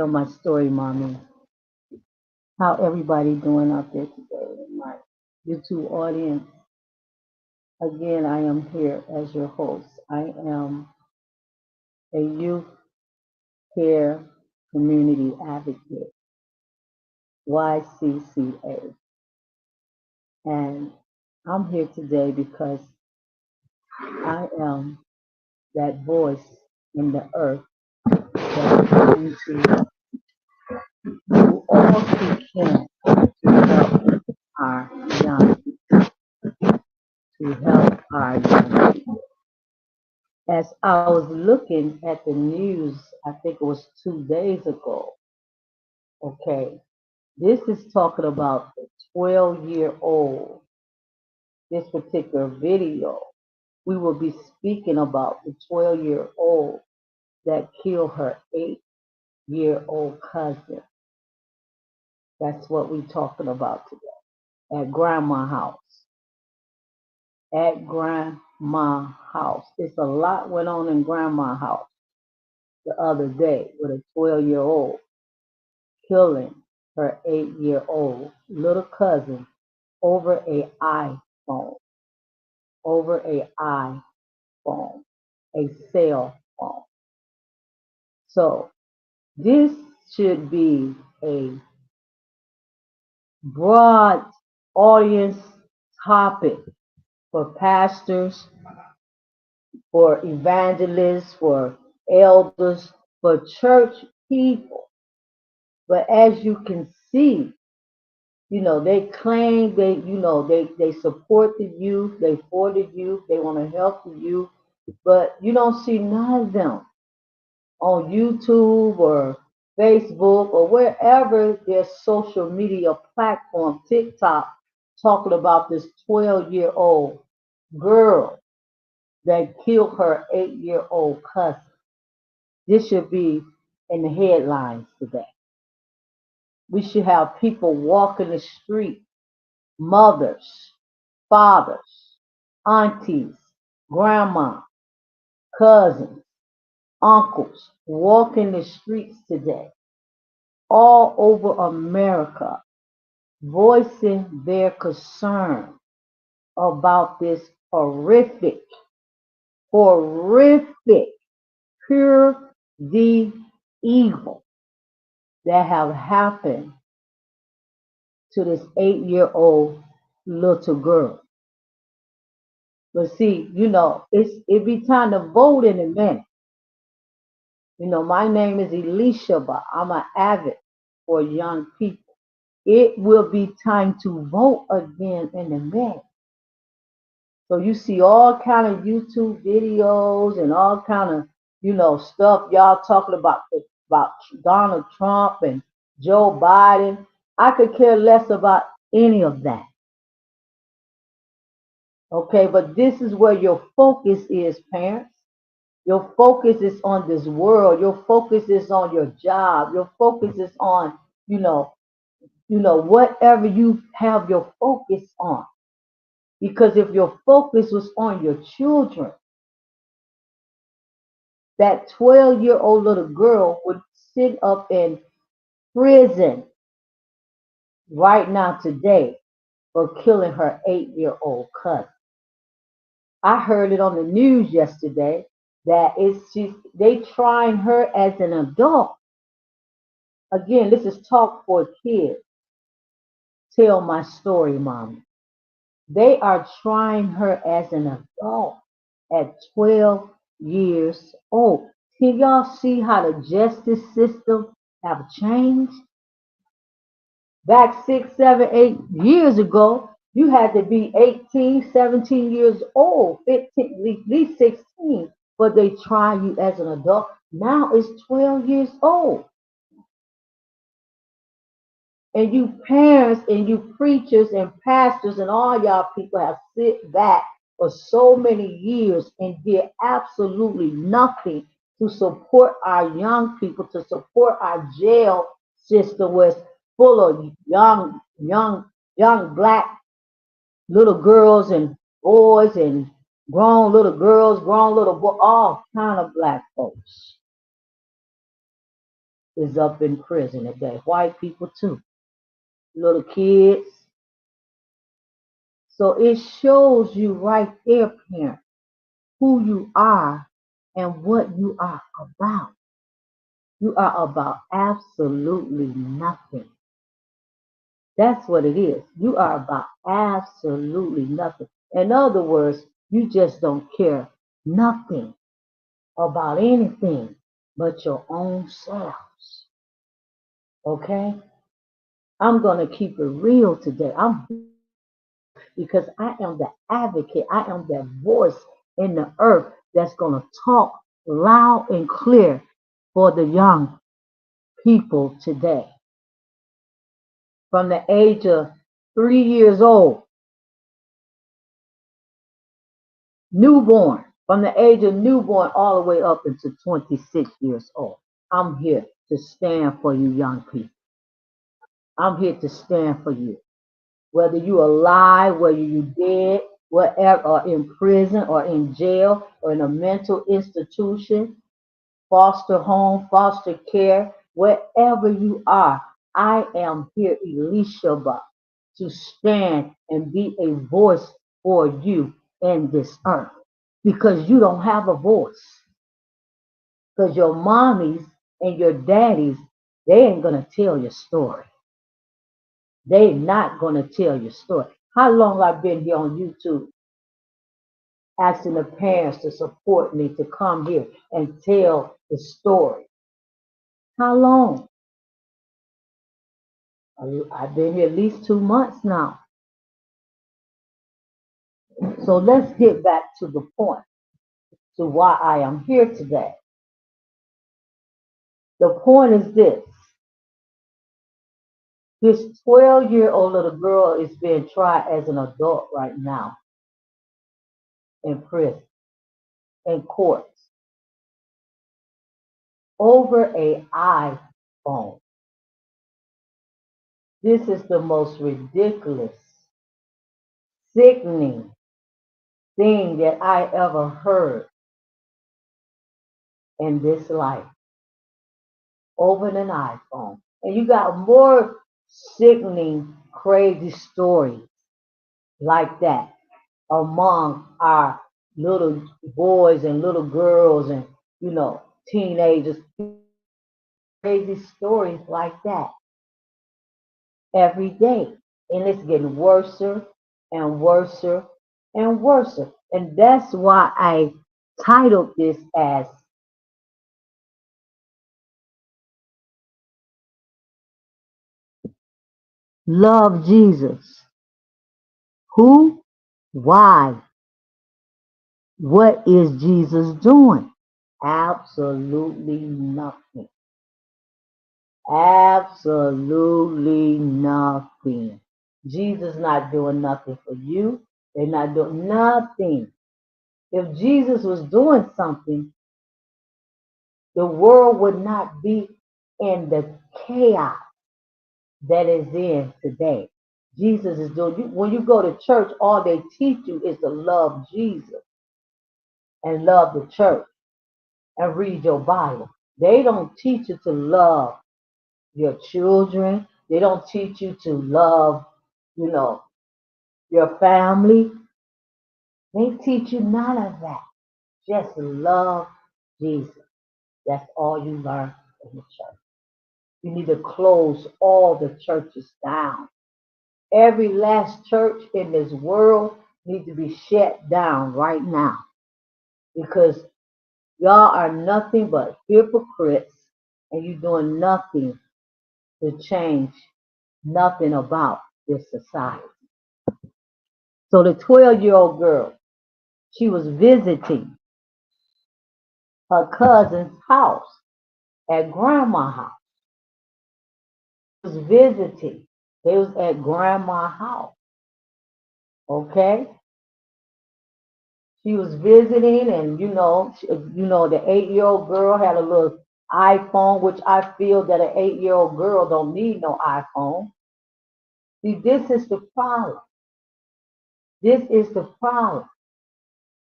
Tell my story, mommy. How everybody doing out there today in my YouTube audience? Again, I am here as your host. I am a youth care community advocate, YCCA, and I'm here today because I am that voice in the earth that is going to do all she can to help our young, to help our young people. As I was looking at the news, I think it was 2 days ago. Okay, this is talking about the 12-year-old, this particular video. We will be speaking about the 12-year-old that killed her 8-year-old cousin. That's what we're talking about today. At grandma's house. At grandma's house. It's a lot went on in grandma's house the other day with a 12-year-old killing her 8-year-old little cousin over a iPhone, over a iPhone, a cell phone. So this should be a broad audience topic for pastors, for evangelists, for elders, for church people. But as you can see, they claim they support the youth, they for the youth, they want to help the youth, but you don't see none of them on YouTube or Facebook or wherever their social media platform, TikTok, talking about this 12-year-old girl that killed her 8-year-old cousin. This should be in the headlines today. We should have people walking the street, mothers, fathers, aunties, grandma, cousins, uncles walking the streets today, all over America, voicing their concern about this horrific, horrific, pure the evil that have happened to this 8-year-old little girl. But see, it be time to vote in a minute. My name is Elisha, but I'm an avid for young people. It will be time to vote again in a minute. So you see all kind of YouTube videos and all kind of, stuff y'all talking about Donald Trump and Joe Biden. I could care less about any of that. Okay, but this is where your focus is, parents. Your focus is on this world. Your focus is on your job. Your focus is on, whatever you have your focus on. Because if your focus was on your children, that 12-year-old little girl would sit up in prison right now today for killing her 8-year-old cousin. I heard it on the news yesterday that they trying her as an adult. Again, this is talk for kids. Tell my story, mommy. They are trying her as an adult at 12 years old. Can y'all see how the justice system have changed? Back 6, 7, 8 years ago, you had to be 18, 17 years old, 15, at least 16, but they try you as an adult. Now it's 12 years old. And you parents and you preachers and pastors and all y'all people have sit back for so many years and did absolutely nothing to support our young people, to support our jail system was full of young black little girls and boys and grown little girls, grown little boys, all kind of black folks. is up in prison today. White people too, little kids. So it shows you right there, parent, who you are and what you are about. You are about absolutely nothing. That's what it is. You are about absolutely nothing. In other words, you just don't care nothing about anything but your own selves. Okay? I'm going to keep it real today. Because I am the advocate. I am that voice in the earth that's going to talk loud and clear for the young people today. From the age of 3 years old, newborn, from the age of newborn all the way up into 26 years old. I'm here to stand for you young people. I'm here to stand for you. Whether you alive, whether you dead, whatever, or in prison or in jail or in a mental institution, foster home, foster care, wherever you are, I am here, Elishaba, to stand and be a voice for you in this earth. Because you don't have a voice. Because your mommies and your daddies, they ain't going to tell your story. They not going to tell your story. How long I've been here on YouTube asking the parents to support me to come here and tell the story? How long? I've been here at least 2 months now. So let's get back to the point, to why I am here today. The point is this. This 12-year-old little girl is being tried as an adult right now in prison, in courts, over a iPhone. This is the most ridiculous, sickening thing that I ever heard in this life. Over an iPhone. And you got more sickening, crazy stories like that among our little boys and little girls and, teenagers. Crazy stories like that every day. And it's getting worse and worse and worse. And that's why I titled this as Love Jesus. Who? Why? What is Jesus doing? Absolutely nothing. Absolutely nothing. Jesus not doing nothing for you. They're not doing nothing. If Jesus was doing something, the world would not be in the chaos that is in today. Jesus is doing you when you go to church, all they teach you is to love Jesus and love the church and read your Bible. They don't teach you to love your children. They don't teach you to love, you know, your family. They teach you none of that. Just love Jesus. That's all you learn in the church. You need to close all the churches down. Every last church in this world needs to be shut down right now because y'all are nothing but hypocrites and you're doing nothing to change nothing about this society. So the 12-year-old girl, she was visiting her cousin's house at grandma's house. She was visiting. They was at grandma's house. Okay? She was visiting and the 8-year-old girl had a little iPhone, which I feel that an 8-year-old girl don't need no iPhone. See, this is the problem. This is the problem.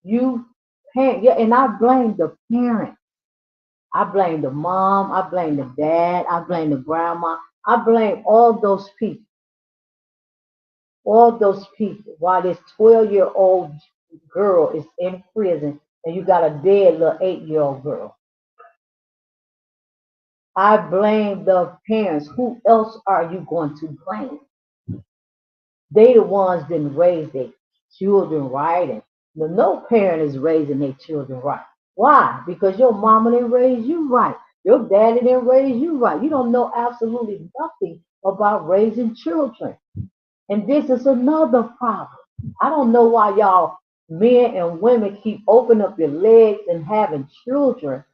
You parent, yeah, and I blame the parents. I blame the mom, I blame the dad, I blame the grandma, I blame all those people, while this 12-year-old girl is in prison and you got a dead little 8-year-old girl. I blame the parents. Who else are you going to blame? They the ones didn't raise their children right, and no parent is raising their children right. Why? Because your mama didn't raise you right. Your daddy didn't raise you right. You don't know absolutely nothing about raising children. And this is another problem. I don't know why y'all men and women keep opening up your legs and having children,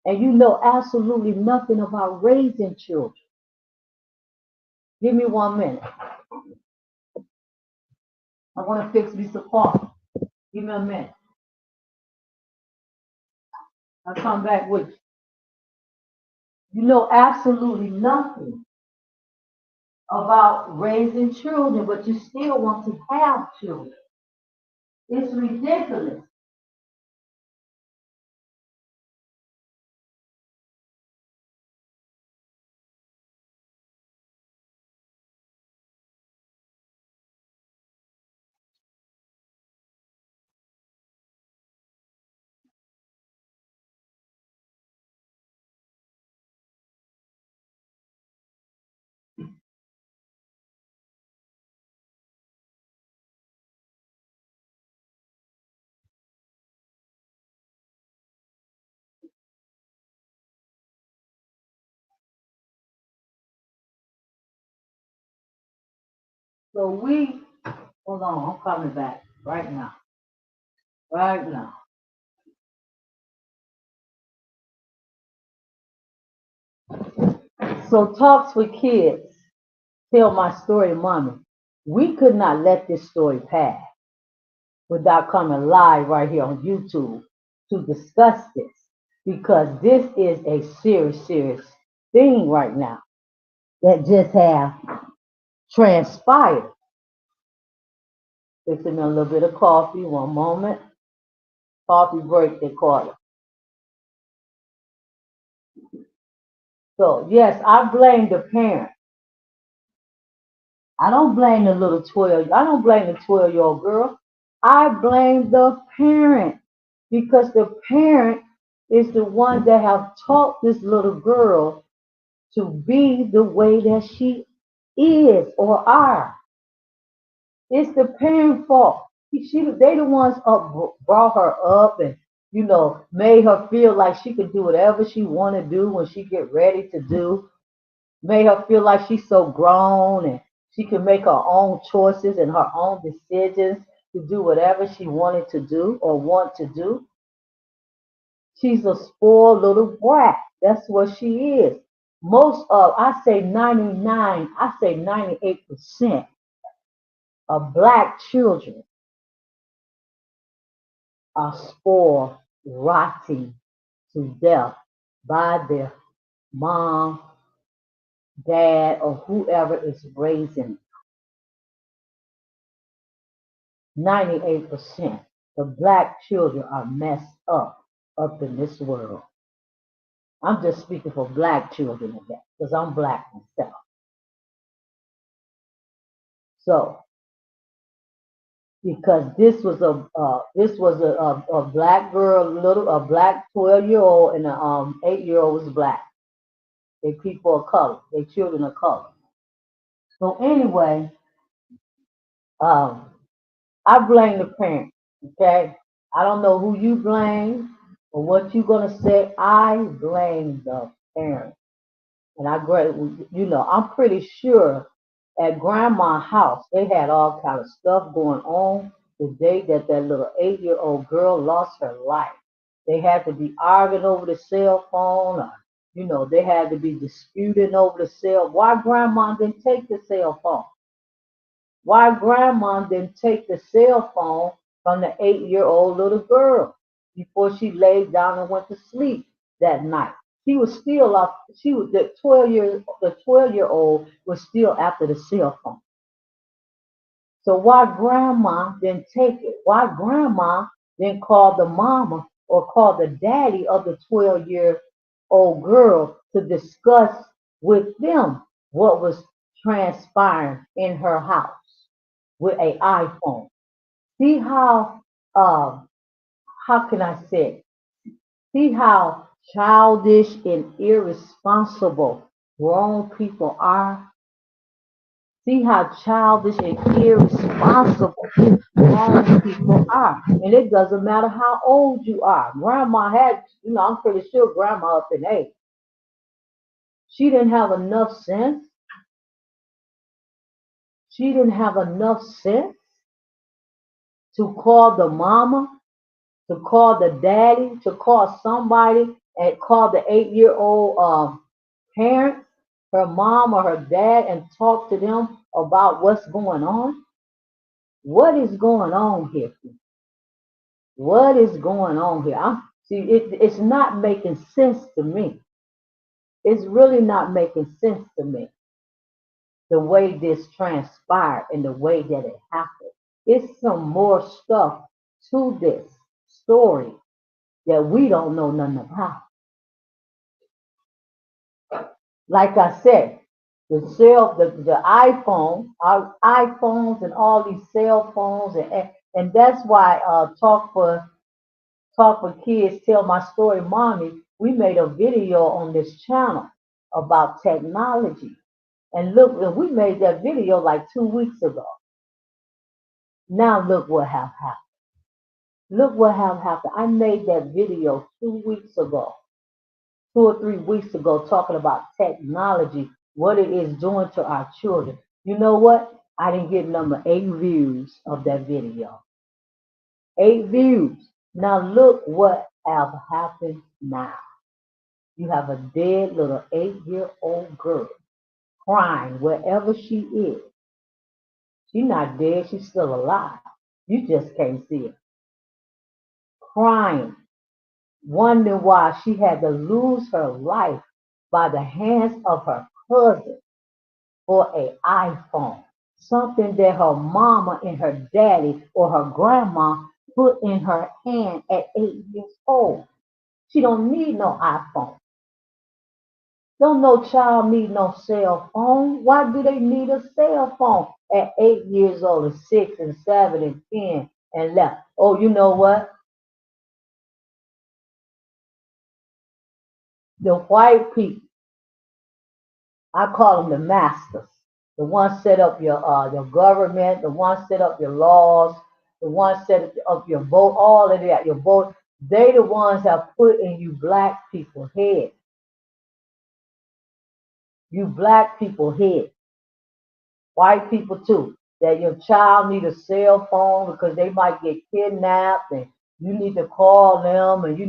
and you know absolutely nothing about raising children. Give me 1 minute. I want to fix me some coffee. Give me a minute. I'll come back with you. You know absolutely nothing about raising children, but you still want to have children. It's ridiculous. So hold on, I'm coming back right now. Right now. So Talks with Kids tell my story, Mommy. We could not let this story pass without coming live right here on YouTube to discuss this, because this is a serious, serious thing right now that just have transpired. Fixing me a little bit of coffee. 1 moment. Coffee break, they call it. So yes, I blame the parent. I don't blame the little 12. I don't blame the 12-year-old girl. I blame the parent, because the parent is the one that have taught this little girl to be the way that she is or are. It's the parent fault. They the ones brought her up and made her feel like she could do whatever she want to do when she get ready to do. Made her feel like she's so grown and she can make her own choices and her own decisions to do whatever she wanted to do or want to do. She's a spoiled little brat. That's what she is. I say 99, I say 98% of black children are spoiled, rotting to death by their mom, dad, or whoever is raising. 98% the black children are messed up in this world. I'm just speaking for black children again, because I'm black myself. So, because this was a black girl, a black 12-year-old, and a 8-year-old was black. They people of color. They children of color. So anyway, um, I blame the parents. Okay, I don't know who you blame or what you're gonna say. I blame the parents, and I'm pretty sure at grandma's house they had all kind of stuff going on the day that little 8-year-old girl lost her life. They had to be arguing over the cell phone, or they had to be disputing over the cell. Why grandma didn't take the cell phone? Why grandma didn't take the cell phone from the 8-year-old little girl before she laid down and went to sleep that night? She was still up. She was the 12-year-old was still after the cell phone. So why grandma didn't take it? Why grandma didn't call the mama or call the daddy of the 12-year-old girl to discuss with them what was transpiring in her house with an iPhone. See how can I say it? See how childish and irresponsible grown people are. See how childish and irresponsible grown people are. And it doesn't matter how old you are. Grandma had, I'm pretty sure grandma up in age. She didn't have enough sense. She didn't have enough sense to call the mama, to call the daddy, to call somebody and call the 8-year-old parent, her mom or her dad, and talk to them about what's going on. What is going on here? What is going on here? It's not making sense to me. It's really not making sense to me the way this transpired and the way that it happened. It's some more stuff to this story that we don't know nothing about. Like I said, the iPhone, our iPhones and all these cell phones, and that's why Talk for Kids Tell My Story, Mommy. We made a video on this channel about technology, and look, we made that video like 2 weeks ago. Now look what have happened. Look what have happened. I made that video 2 weeks ago, 2 or 3 weeks ago, talking about technology, what it is doing to our children. You know what? I didn't get number 8 views of that video. 8 views. Now look what have happened now. You have a dead little 8-year-old girl crying wherever she is. She's not dead, she's still alive. You just can't see it. Crying, wondering why she had to lose her life by the hands of her cousin for an iPhone. Something that her mama and her daddy or her grandma put in her hand at 8 years old. She don't need no iPhone. Don't no child need no cell phone. Why do they need a cell phone at 8 years old and 6 and 7 and 10 and left? Oh, you know what? The white people, I call them the masters. The ones set up your government, the ones set up your laws, the ones set up your vote, all of that, your vote. They the ones that put in you black people head. You black people head. White people too. That your child need a cell phone because they might get kidnapped and you need to call them and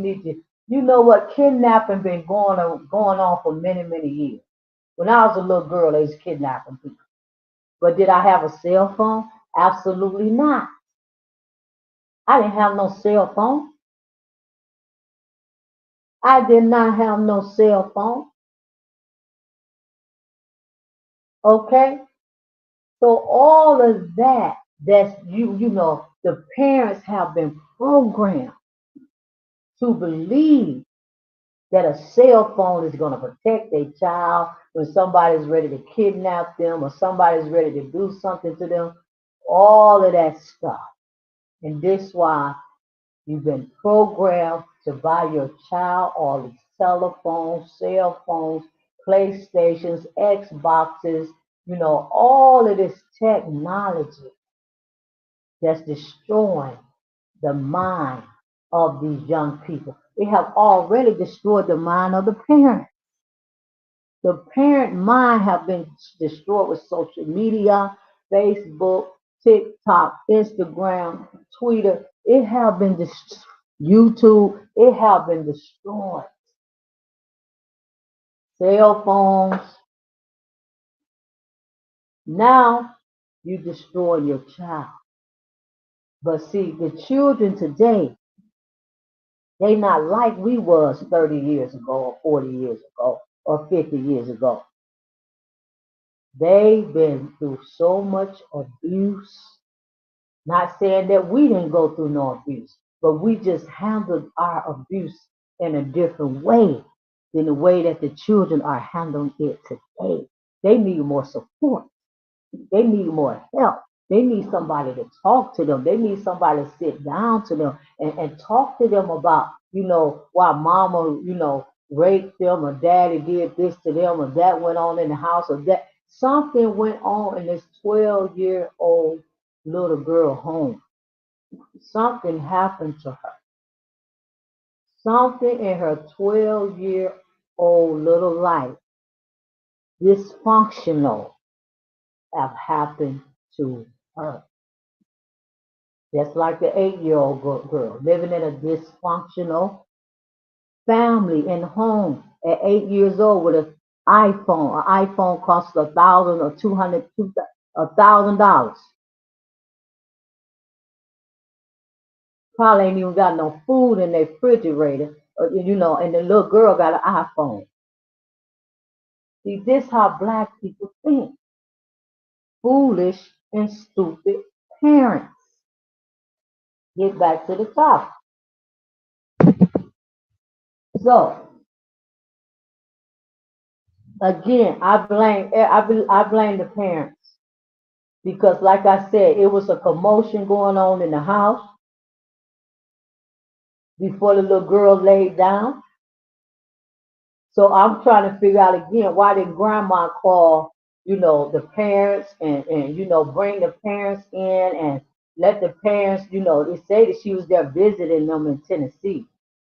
you know what, kidnapping been going on for many, many years. When I was a little girl, they was kidnapping people. But did I have a cell phone? Absolutely not. I didn't have no cell phone. I did not have no cell phone. Okay? So all of that's the parents have been programmed to believe that a cell phone is going to protect their child when somebody's ready to kidnap them or somebody's ready to do something to them. All of that stuff. And this why you've been programmed to buy your child all these telephones, cell phones, PlayStations, Xboxes, all of this technology that's destroying the mind of these young people. It have already destroyed the mind of the parent. The parent mind have been destroyed with social media, Facebook, TikTok, Instagram, Twitter. It have been YouTube. It have been destroyed. Cell phones. Now you destroy your child. But see, the children today, they not like we was 30 years ago or 40 years ago or 50 years ago. They've been through so much abuse. Not saying that we didn't go through no abuse, but we just handled our abuse in a different way than the way that the children are handling it today. They need more support. They need more help. They need somebody to talk to them. They need somebody to sit down to them and talk to them about, why mama, raped them or daddy did this to them or that went on in the house or that something went on in this 12-year-old little girl home. Something happened to her. Something in her 12-year-old little life, dysfunctional, have happened to her. Just like the 8-year-old girl living in a dysfunctional family and home at 8 years old with an iPhone. An iPhone costs $1,000. Probably ain't even got no food in their refrigerator, and the little girl got an iPhone. See, this how black people think. Foolish and stupid parents. Get back to the topic. So again, I blame the parents because, like I said, it was a commotion going on in the house before the little girl laid down. So I'm trying to figure out again why did grandma call, the parents and bring the parents in and let the parents, they say that she was there visiting them in Tennessee.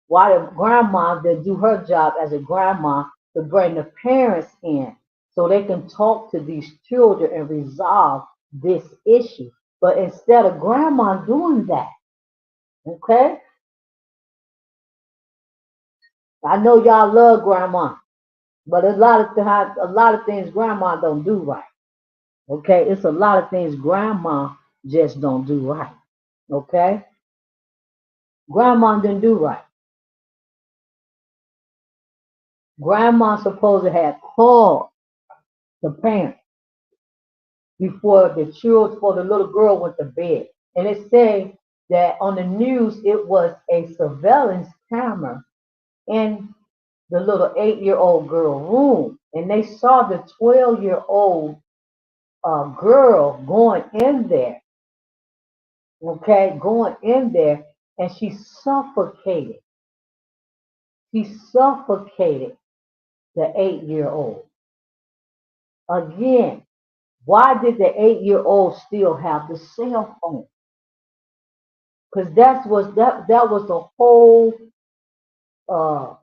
Why did grandma then do her job as a grandma to bring the parents in so they can talk to these children and resolve this issue? But instead of grandma doing that, okay, I know y'all love grandma, but a lot of things grandma don't do right. Okay, it's a lot of things grandma just don't do right. Okay, grandma didn't do right. Grandma supposed to have called the parents before the little girl went to bed. And it said that on the news it was a surveillance camera in the little 8-year-old girl room, and they saw the 12-year-old girl going in there, okay, going in there, and she suffocated. She suffocated the 8-year-old. Again, why did the 8-year-old still have the cell phone? Because that was uh,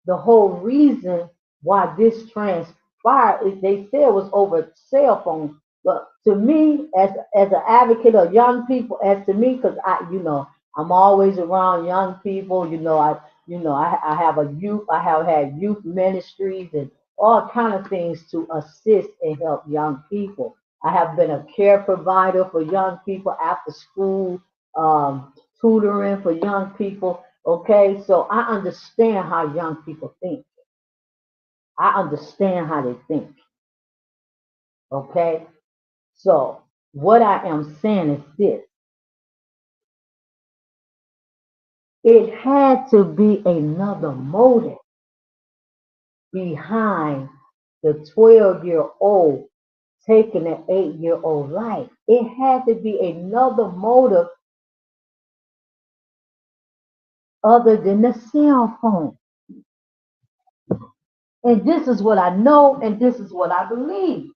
the whole reason why this transpired. They said it was over cell phone, but to me, as an advocate of young people, as to me, because I'm always around young people. I have I have had youth ministries and all kind of things to assist and help young people. I have been a care provider for young people after school, tutoring for young people. Okay, so I understand how young people think. I understand how they think. Okay, so what I am saying is this: it had to be another motive behind the 12-year-old taking an 8-year-old life. It had to be another motive other than the cell phone. And this is what I know, and this is what I believe.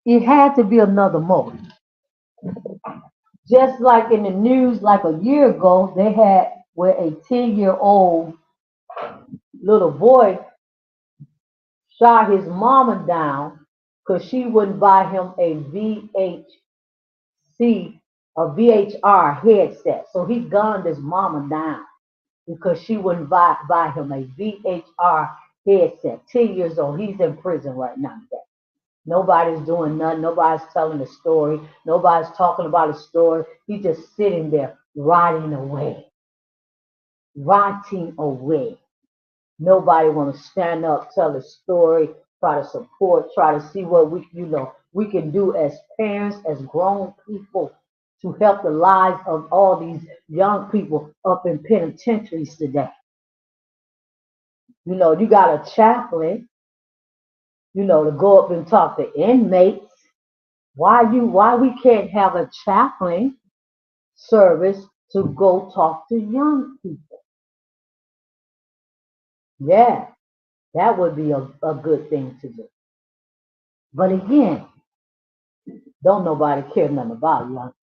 It had to be another motive. Just like in the news, like a year ago, they had where a 10-year-old little boy shot his mama down because she wouldn't buy him a VHR headset. So he gunned his mama down because she wouldn't buy him a VHR headset. 10 years old. He's in prison right now. Nobody's doing nothing. Nobody's telling the story. Nobody's talking about a story. He's just sitting there rotting away. Rotting away. Nobody want to stand up, tell a story, try to support, try to see what we can do as parents, as grown people, to help the lives of all these young people up in penitentiaries today. You got a chaplain, to go up and talk to inmates. Why we can't have a chaplain service to go talk to young people? Yeah, that would be a good thing to do. But again, don't nobody care nothing about young.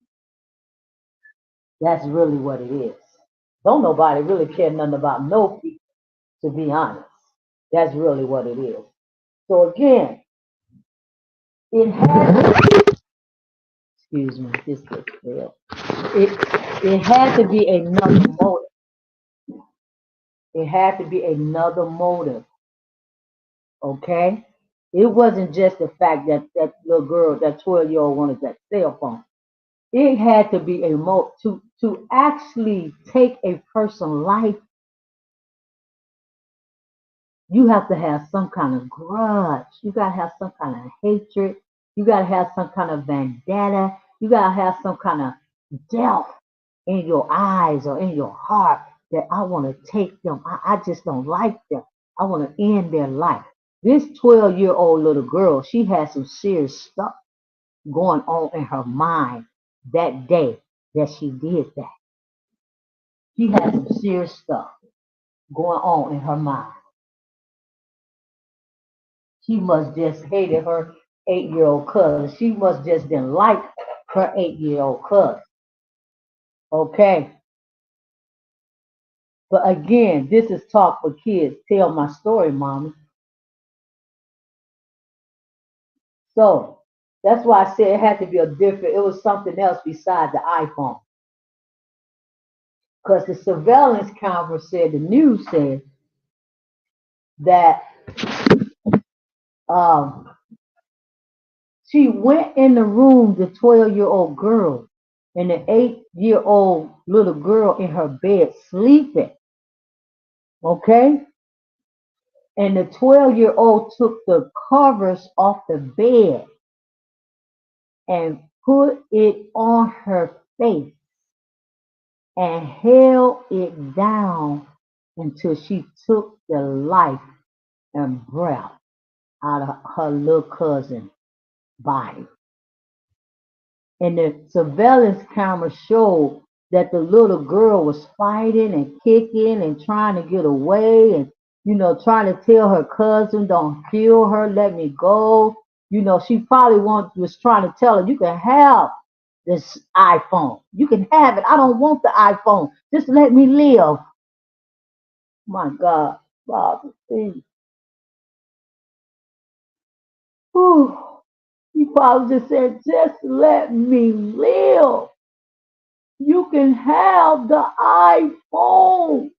That's really what it is. Don't nobody really care nothing about no people, to be honest. That's really what it is. So again, it had excuse me, this gets real. It had to be another motive. It had to be another motive. Okay? It wasn't just the fact that that little girl, that 12-year-old wanted that cell phone. It had to be a to actually take a person's life. You have to have some kind of grudge. You got to have some kind of hatred. You got to have some kind of vendetta. You got to have some kind of death in your eyes or in your heart that I want to take them. I just don't like them. I want to end their life. This 12-year-old little girl, she had some serious stuff going on in her mind that day that she did that. She had some serious stuff going on in her mind. She must just hated her 8-year-old cousin. She must just didn't like her 8-year-old cousin. Okay. But again, this is talk for kids. Tell my story, mommy. So that's why I said it had to be it was something else besides the iPhone. Because the surveillance camera said, the news said that um, she went in the room, the 12-year-old girl, and the 8-year-old little girl in her bed sleeping. Okay? And the 12-year-old took the covers off the bed and put it on her face and held it down until she took the life and breath out of her little cousin's body. And the surveillance camera showed that the little girl was fighting and kicking and trying to get away and, trying to tell her cousin, don't kill her, let me go. She probably was trying to tell her, you can have this iPhone. You can have it. I don't want the iPhone. Just let me live. My God, Father, please. Whew. He probably just said, just let me live. You can have the iPhone.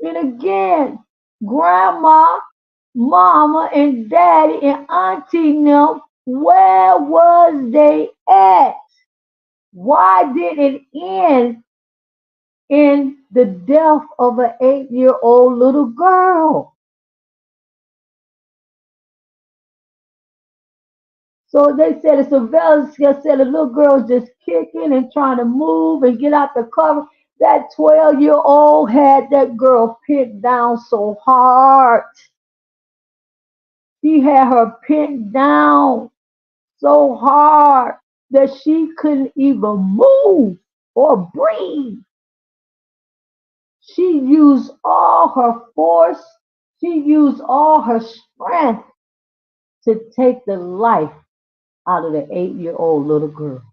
And again, grandma, mama, and daddy, and auntie them, where was they at? Why did it end in the death of an 8-year-old little girl? So they said the surveillance said the little girl was just kicking and trying to move and get out the cover. That 12-year-old had that girl pinned down so hard. She had her pinned down so hard that she couldn't even move or breathe. She used all her force. She used all her strength to take the life out of the 8-year-old little girl.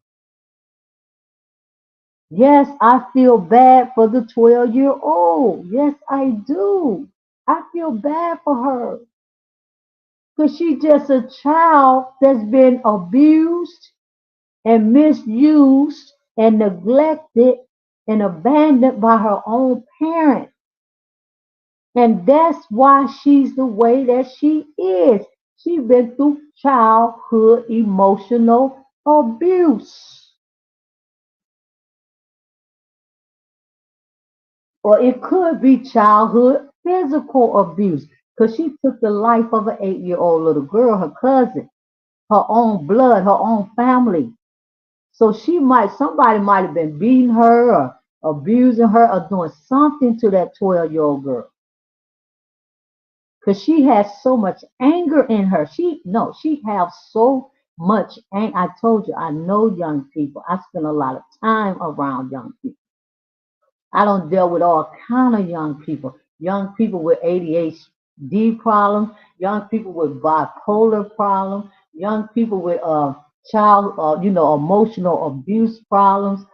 Yes, I feel bad for the 12-year-old. Yes, I do. I feel bad for her. Because she's just a child that's been abused and misused and neglected and abandoned by her own parents. And that's why she's the way that she is. She's been through childhood emotional abuse. Or it could be childhood physical abuse. because she took the life of an 8-year-old little girl, her cousin, her own blood, her own family. So somebody might have been beating her or abusing her or doing something to that 12-year-old girl. Because she has so much anger in her. She has so much anger. I told you, I know young people. I spend a lot of time around young people. I don't deal with all kind of young people with ADHD problems, young people with bipolar problems, young people with child, emotional abuse problems,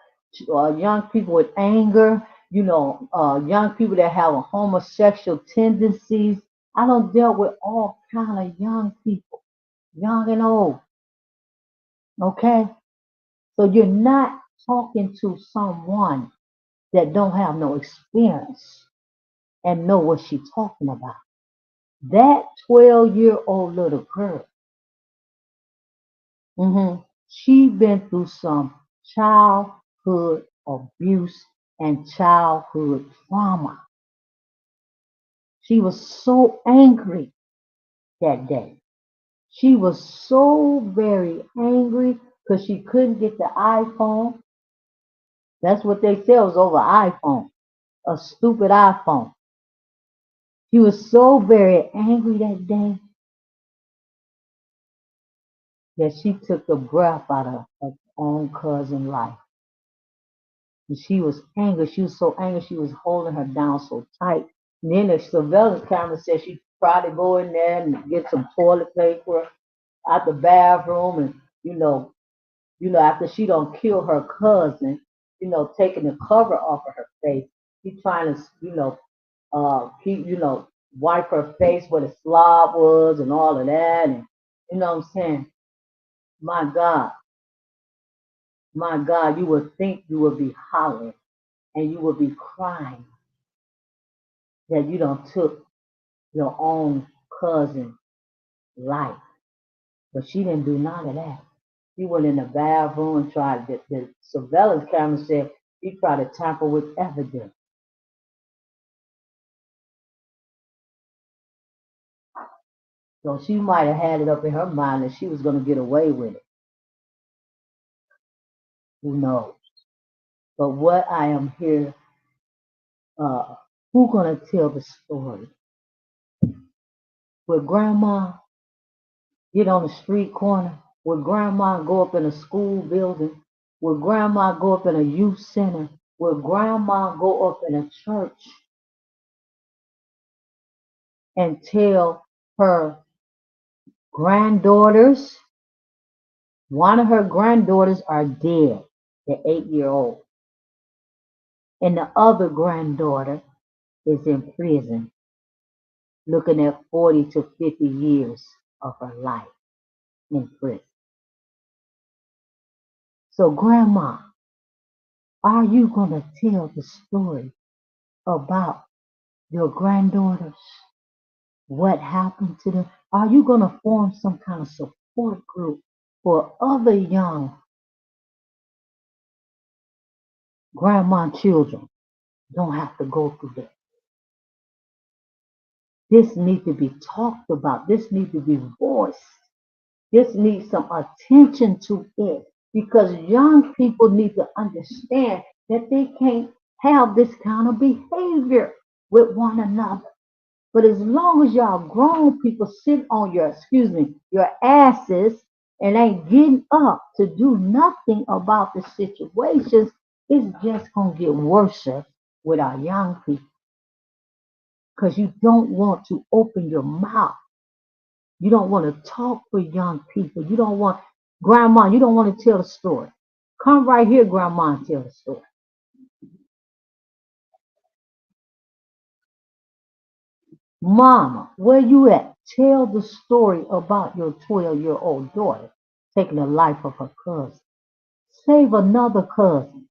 young people with anger, young people that have a homosexual tendencies. I don't deal with all kind of young people, young and old. Okay, so you're not talking to someone that don't have no experience and know what she's talking about. That 12-year-old little girl, she been through some childhood abuse and childhood trauma. She was so angry that day. She was so very angry because she couldn't get the iPhone. That's what they said was over iPhone, a stupid iPhone. She was so very angry that day that she took the breath out of her own cousin's life. And she was angry. She was so angry. She was holding her down so tight. And then the surveillance camera said she tried to go in there and get some toilet paper out the bathroom, and after she don't kill her cousin, taking the cover off of her face, she trying to, keep, wipe her face where the slob was and all of that, and you know what I'm saying? My God, my God, you would think you would be hollering and you would be crying that you don't took your own cousin's life. But she didn't do none of that. She went in the bathroom and tried, the surveillance camera said she tried to tamper with evidence. So she might have had it up in her mind that she was going to get away with it. Who knows? But what I am here, who going to tell the story? Will grandma get on the street corner? Will grandma go up in a school building? Will grandma go up in a youth center? Will grandma go up in a church and tell her granddaughters? One of her granddaughters are dead, the 8-year-old, and the other granddaughter is in prison, looking at 40 to 50 years of her life in prison. So, grandma, are you going to tell the story about your granddaughters? What happened to them? Are you going to form some kind of support group for other young grandma children? Don't have to go through that. This needs to be talked about. This needs to be voiced. This needs some attention to it, because young people need to understand that they can't have this kind of behavior with one another. But as long as y'all grown people sit on your asses and ain't getting up to do nothing about the situations, it's just going to get worse with our young people, because you don't want to open your mouth. You don't want to talk for young people. You don't want, grandma, you don't want to tell the story. Come right here, grandma, and tell the story. Mama, where you at? Tell the story about your 12-year-old daughter taking the life of her cousin. Save another cousin.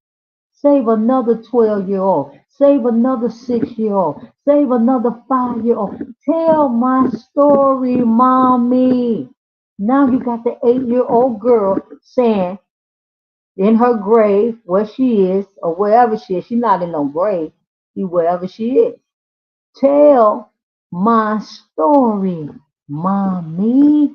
Save another 12-year-old. Save another 6-year-old. Save another 5-year-old. Tell my story, mommy. Now you got the 8-year-old girl saying in her grave where she is or wherever she is. She's not in no grave. She wherever she is. Tell my story, Mommy.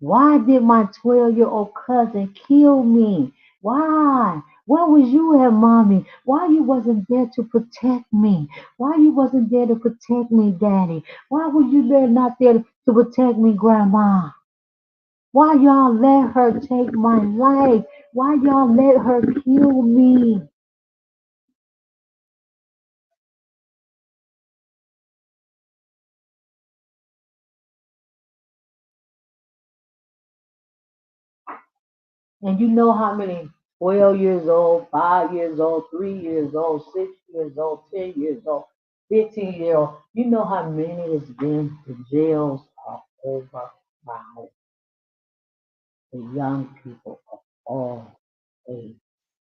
Why did my 12-year-old cousin kill me? Why? Where was you at, Mommy? Why you wasn't there to protect me? Why you wasn't there to protect me, Daddy? Why was you there not there to protect me, Grandma? Why y'all let her take my life? Why y'all let her kill me? And you know how many 12 years old, 5 years old, 3 years old, 6 years old, 10 years old, 15-year old, you know how many it's been? The jails are overcrowded. The young people of all age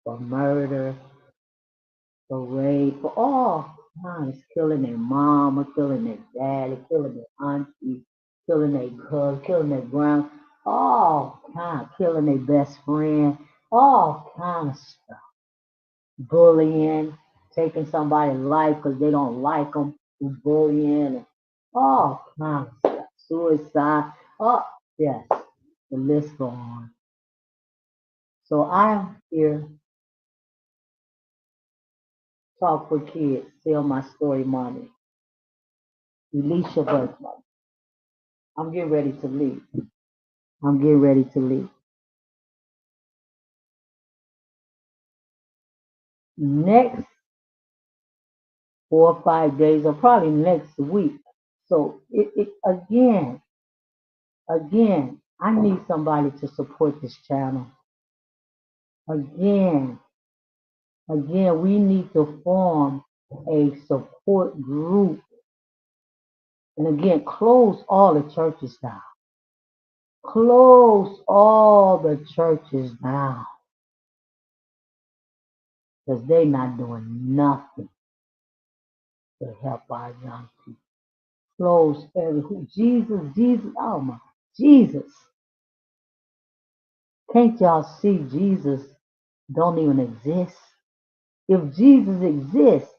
for murder, for rape, for all kinds, killing their mama, killing their daddy, killing their auntie, killing their cousin, killing their grand, all kinds, killing their best friend, all kinds of stuff. Bullying, taking somebody's life because they don't like them, bullying, and all kinds of stuff. Suicide, oh, yes, the list goes on. So I'm here talk for kids, tell my story, Mommy. Release your voice, Mommy. I'm getting ready to leave. I'm getting ready to leave. Next 4 or 5 days, or probably next week. So again, I need somebody to support this channel. Again, we need to form a support group. And again, close all the churches down. Close all the churches down. Because they're not doing nothing to help our young people. Close every Jesus, oh my Jesus. Can't y'all see Jesus don't even exist? If Jesus exists,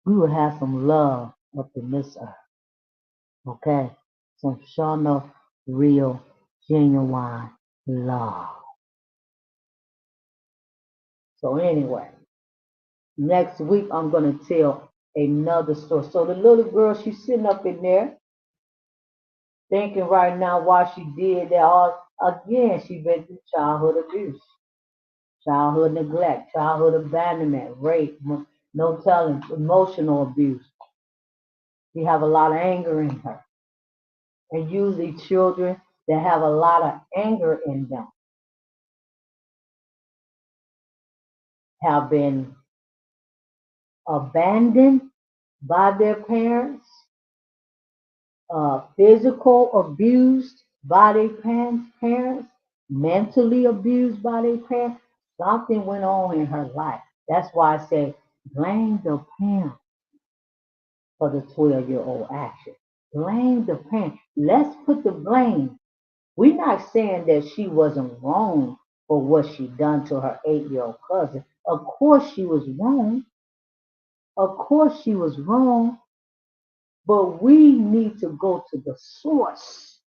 we would have some love up in this earth. Okay? Some shawna real, genuine love. So anyway, next week I'm gonna tell another story. So the little girl, she's sitting up in there thinking right now why she did that. All again, she been through childhood abuse, childhood neglect, childhood abandonment, rape, no telling, emotional abuse. She have a lot of anger in her. And usually children that have a lot of anger in them have been abandoned by their parents, physical abused by their parents, mentally abused by their parents. Something went on in her life. That's why I say blame the parent for the 12-year-old action. Blame the parent. Let's put the blame. We're not saying that she wasn't wrong for what she done to her 8-year-old cousin. Of course she was wrong. Of course she was wrong. But we need to go to the source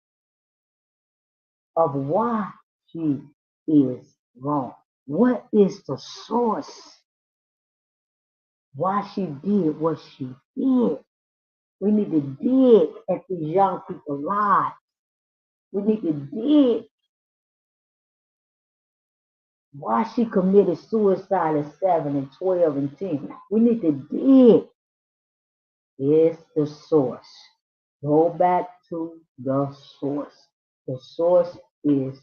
of why she is wrong. What is the source? Why she did what she did? We need to dig at these young people's lives. We need to dig why she committed suicide at 7 and 12 and 10. We need to dig. It's the source. Go back to the source. The source is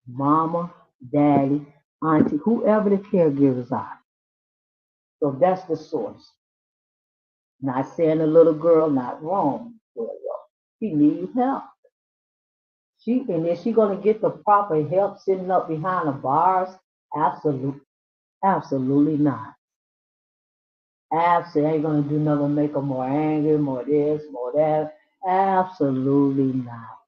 mama, daddy, auntie, whoever the caregivers are. So that's the source. Not saying the little girl not wrong. She needs help. And is she gonna get the proper help sitting up behind the bars? Absolutely, absolutely not. Absolutely ain't gonna do nothing but make her more angry, more this, more that. Absolutely not.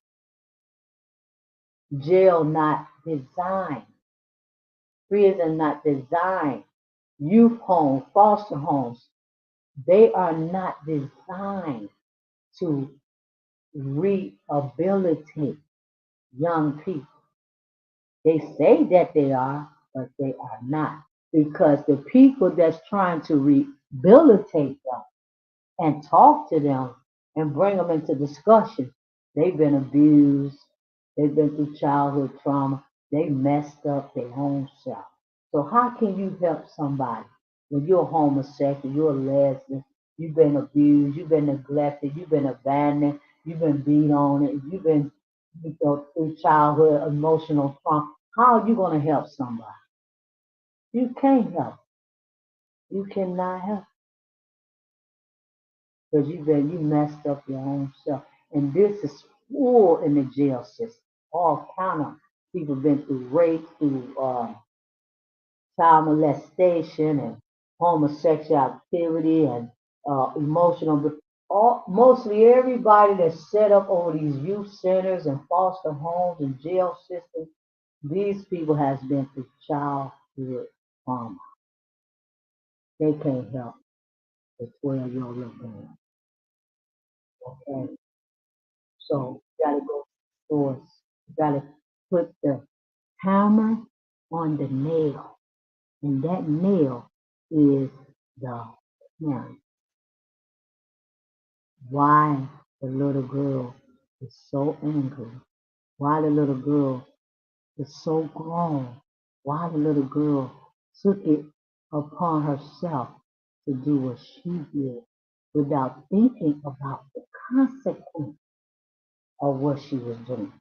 Jail not designed. Prison not designed. Youth home, foster homes They are not designed to rehabilitate young people. They say that they are, but they are not. Because the people that's trying to rehabilitate them and talk to them and bring them into discussion, they've been abused, they've been through childhood trauma, they messed up their own self. So how can you help somebody when you're homosexual, you're a lesbian, you've been abused, you've been neglected, you've been abandoned, you've been beat on it, you've been through childhood emotional trauma. How are you going to help somebody? You can't help. You cannot help because you messed up your own self. And this is full in the jail system. All kind of people been through rape, through child molestation, and homosexual activity, and emotional. Mostly everybody that's set up over these youth centers and foster homes and jail systems, these people has been through childhood trauma. They can't help the 12-year-old little girl. Okay, so you gotta go to the source. You gotta put the hammer on the nail, and that nail is the parent. Why the little girl is so angry? Why the little girl is so grown? Why the little girl took it upon herself to do what she did without thinking about the consequence of what she was doing?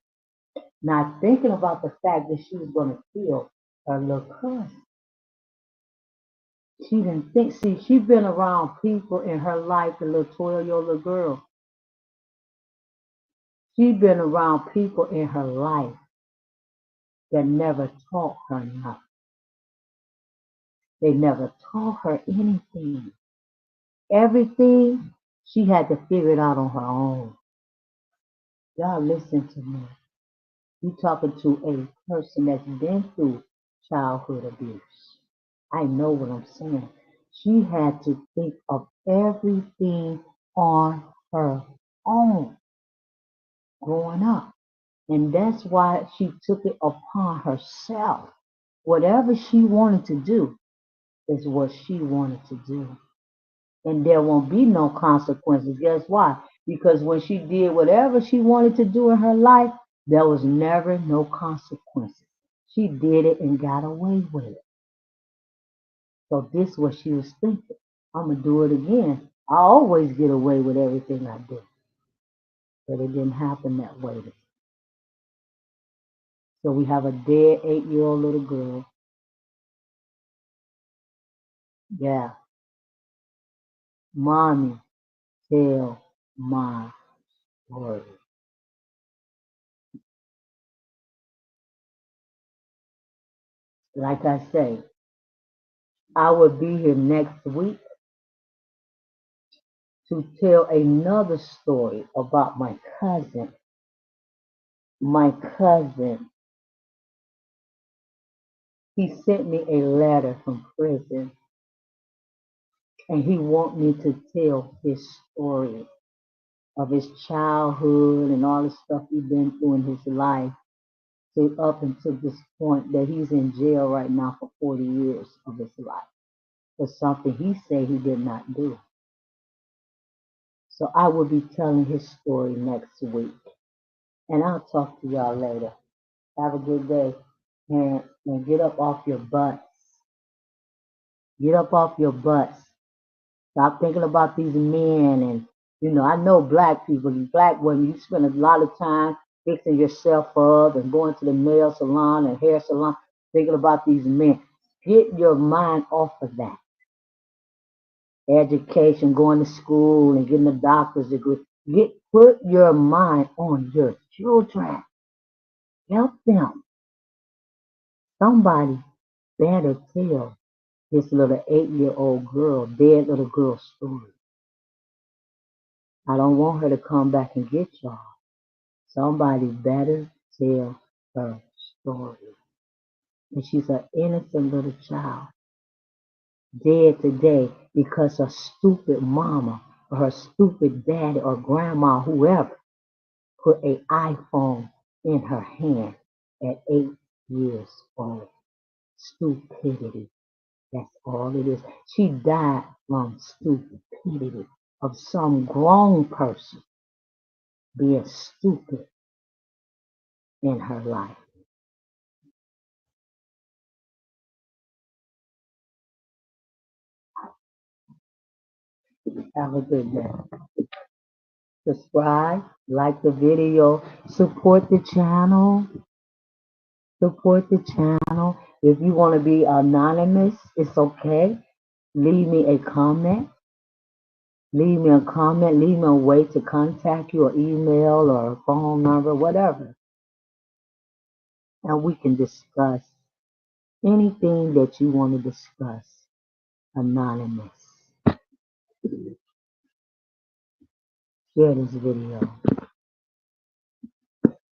Not thinking about the fact that she was going to kill her little cousin. She didn't think, see, she's been around people in her life, the little 12-year-old little girl. She's been around people in her life that never taught her nothing. They never taught her anything. Everything she had to figure it out on her own. Y'all listen to me. You talking to a person that's been through childhood abuse. I know what I'm saying. She had to think of everything on her own growing up. And that's why she took it upon herself. Whatever she wanted to do is what she wanted to do. And there won't be no consequences. Guess why? Because when she did whatever she wanted to do in her life, there was never no consequences. She did it and got away with it. So this is what she was thinking. I'm gonna do it again. I always get away with everything I do. But it didn't happen that way. So we have a dead 8-year-old little girl. Yeah. Mommy, tell my story. Like I say, I will be here next week to tell another story about my cousin. My cousin, he sent me a letter from prison and he want me to tell his story of his childhood and all the stuff he's been through in his life to up until this point that he's in jail right now for 40 years of his life for something he said he did not do. So I will be telling his story next week. And I'll talk to y'all later. Have a good day. And get up off your butts. Get up off your butts. Stop thinking about these men. And, I know black people, black women, you spend a lot of time fixing yourself up and going to the nail salon and hair salon, thinking about these men. Get your mind off of that. Education, going to school and getting a doctor's degree. Put your mind on your children. Help them. Somebody better tell this little 8-year-old girl, dead little girl story. I don't want her to come back and get y'all. Somebody better tell her story. And she's an innocent little child. dead today because her stupid mama or her stupid daddy or grandma, whoever, put an iPhone in her hand at 8 years old. Stupidity. That's all it is. She died from stupidity of some grown person being stupid in her life. Have a good day. Subscribe, like the video, support the channel. Support the channel. If you want to be anonymous, it's okay. Leave me a comment. Leave me a comment. Leave me a way to contact you, or email, or a phone number, whatever. And we can discuss anything that you want to discuss. Anonymous. Share this video.